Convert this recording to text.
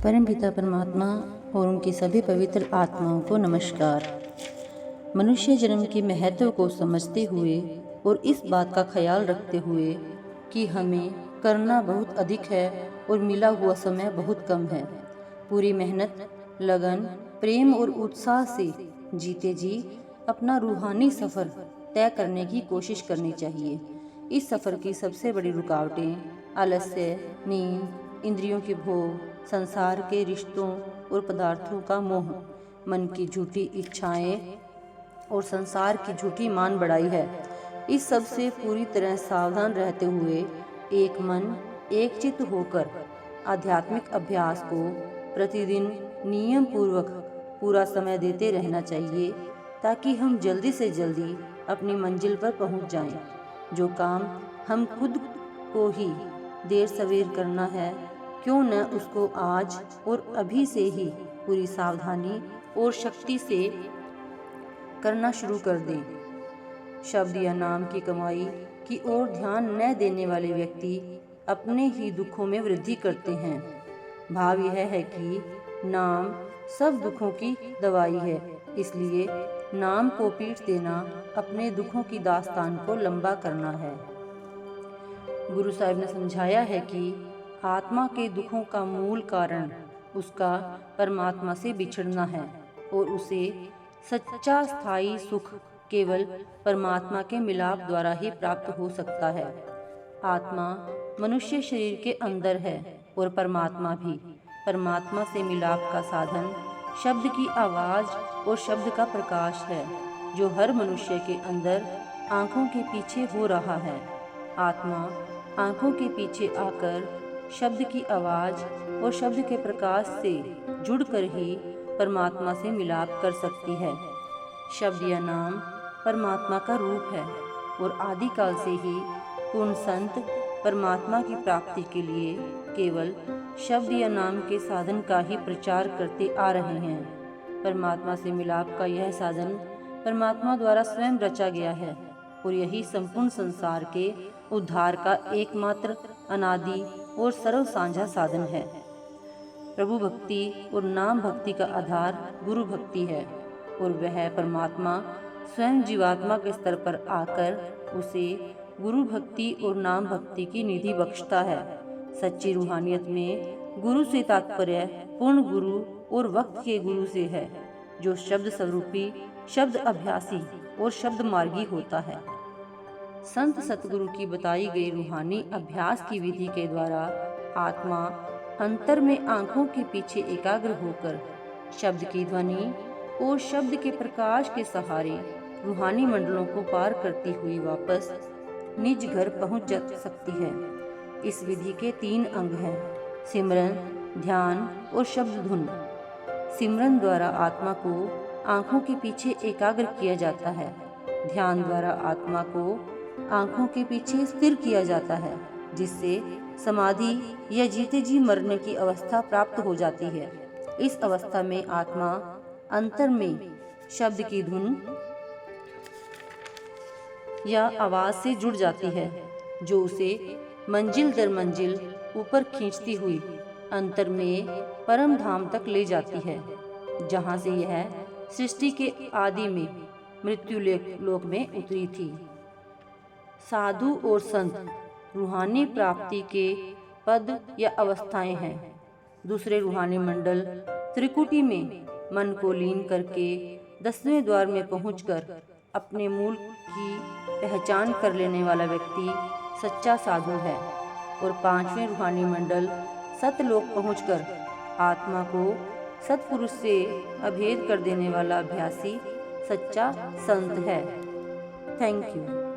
परमपिता परमात्मा और उनकी सभी पवित्र आत्माओं को नमस्कार। मनुष्य जन्म के महत्व को समझते हुए और इस बात का ख्याल रखते हुए कि हमें करना बहुत अधिक है और मिला हुआ समय बहुत कम है, पूरी मेहनत, लगन, प्रेम और उत्साह से जीते जी अपना रूहानी सफ़र तय करने की कोशिश करनी चाहिए। इस सफ़र की सबसे बड़ी रुकावटें आलस्य, नींद, इंद्रियों की भोग, संसार के रिश्तों और पदार्थों का मोह, मन की झूठी इच्छाएं और संसार की झूठी मान बढ़ाई है। इस सब से पूरी तरह सावधान रहते हुए एक मन एक चित्त होकर आध्यात्मिक अभ्यास को प्रतिदिन नियम पूर्वक पूरा समय देते रहना चाहिए, ताकि हम जल्दी से जल्दी अपनी मंजिल पर पहुंच जाएं। जो काम हम खुद को ही देर सवेर करना है, क्यों न उसको आज और अभी से ही पूरी सावधानी और शक्ति से करना शुरू कर दें। शब्द या नाम की कमाई की ओर ध्यान न देने वाले व्यक्ति अपने ही दुखों में वृद्धि करते हैं। भाव यह है कि नाम सब दुखों की दवाई है, इसलिए नाम को पीट देना अपने दुखों की दास्तान को लंबा करना है। गुरु साहिब ने समझाया है कि आत्मा के दुखों का मूल कारण उसका परमात्मा से बिछड़ना है और उसे सच्चा स्थायी सुख केवल परमात्मा के मिलाप द्वारा ही प्राप्त हो सकता है। आत्मा मनुष्य शरीर के अंदर है और परमात्मा भी। परमात्मा से मिलाप का साधन शब्द की आवाज़ और शब्द का प्रकाश है, जो हर मनुष्य के अंदर आँखों के पीछे हो रहा है। आत्मा आँखों के पीछे आकर शब्द की आवाज़ और शब्द के प्रकाश से जुड़कर ही परमात्मा से मिलाप कर सकती है। शब्द या नाम परमात्मा का रूप है और आदिकाल से ही पूर्ण संत परमात्मा की प्राप्ति के लिए केवल शब्द या नाम के साधन का ही प्रचार करते आ रहे हैं। परमात्मा से मिलाप का यह साधन परमात्मा द्वारा स्वयं रचा गया है और यही संपूर्ण संसार के उद्धार का एकमात्र अनादि और सर्व साझा साधन है। प्रभु भक्ति और नाम भक्ति का आधार गुरु भक्ति है और वह परमात्मा स्वयं जीवात्मा के स्तर पर आकर उसे गुरु भक्ति और नाम भक्ति की निधि बख्शता है। सच्ची रूहानियत में गुरु से तात्पर्य पूर्ण गुरु और वक्त के गुरु से है, जो शब्द स्वरूपी, शब्द अभ्यासी और शब्द मार्गी होता है। संत सतगुरु की बताई गई रूहानी अभ्यास की विधि के द्वारा आत्मा अंतर में आंखों के पीछे एकाग्र होकर शब्द की ध्वनि और शब्द के प्रकाश के सहारे रूहानी मंडलों को पार करती हुई वापस निज घर पहुंच जा सकती है। इस विधि के 3 अंग हैं: सिमरन, ध्यान और शब्द धुन। सिमरन द्वारा आत्मा को आंखों के पीछे एकाग्र किया जाता है। ध्यान द्वारा आत्मा को आंखों के पीछे स्थिर किया जाता है, जिससे समाधि या जीते जी मरने की अवस्था प्राप्त हो जाती है। इस अवस्था में आत्मा अंतर में शब्द की धुन या आवाज से जुड़ जाती है, जो उसे मंजिल दर मंजिल ऊपर खींचती हुई अंतर में परम धाम तक ले जाती है, जहां से यह सृष्टि के आदि में मृत्यु लोक में उतरी थी। साधु और संत रूहानी प्राप्ति के पद या अवस्थाएं हैं। दूसरे रूहानी मंडल त्रिकुटी में मन को लीन करके 10वें द्वार में पहुंचकर अपने मूल की पहचान कर लेने वाला व्यक्ति सच्चा साधु है और 5वें रूहानी मंडल सतलोक पहुंचकर आत्मा को सतपुरुष से अभेद कर देने वाला अभ्यासी सच्चा संत है। Thank you.